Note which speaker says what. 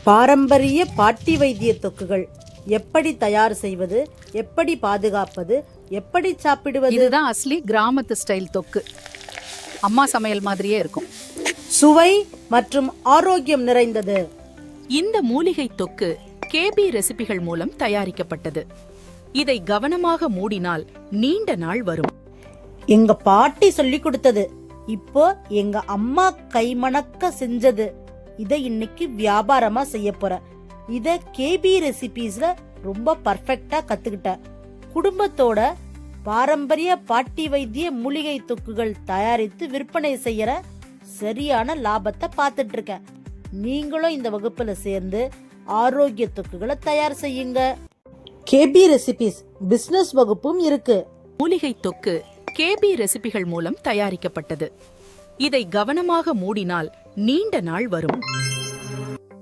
Speaker 1: பாரம்பரிய பாட்டி வைத்திய தொக்குகள் எப்படி தயார் செய்வது, எப்படி பாதுகாப்பது, எப்படி சாப்பிடுவது?
Speaker 2: இதுதான் அஸ்லி கிராமத்து ஸ்டைல் தொக்கு. அம்மா சமையல் மாதிரியே இருக்கும்.
Speaker 1: சுவை மற்றும் ஆரோக்கியம் நிறைந்தது.
Speaker 3: இந்த மூலிகை தொக்கு கேபி ரெசிபிகள் மூலம் தயாரிக்கப்பட்டது. இதை கவனமாக மூடினால் நீண்ட நாள் வரும்.
Speaker 1: எங்க பாட்டி சொல்லி கொடுத்தது, இப்போ எங்க அம்மா கைமணக்க செஞ்சது. இதை இன்னைக்கு வியாபாரமா செய்ய போறேன். இத கேபி ரெசிபிஸ்ல ரொம்ப பர்ஃபெக்டா கத்துக்கிட்டேன். குடும்பத்தோட பாரம்பரிய பாட்டி வைத்திய மூலிகை தொக்குகள் தயாரித்து விற்பனை செய்யற சரியான லாபத்தை பார்த்துட்டு இருக்கேன். நீங்களும் இந்த வகுப்புல சேர்ந்து ஆரோக்கிய தொக்குகளை தயார் செய்யுங்க. கேபி ரெசிபிஸ் பிசினஸ் வகுப்பும் இருக்கு.
Speaker 3: மூலிகை தொக்கு கேபி ரெசிபிகள் மூலம் தயாரிக்கப்பட்டது. இதை கவனமாக மூடினால் நீண்ட நாள் வரும்.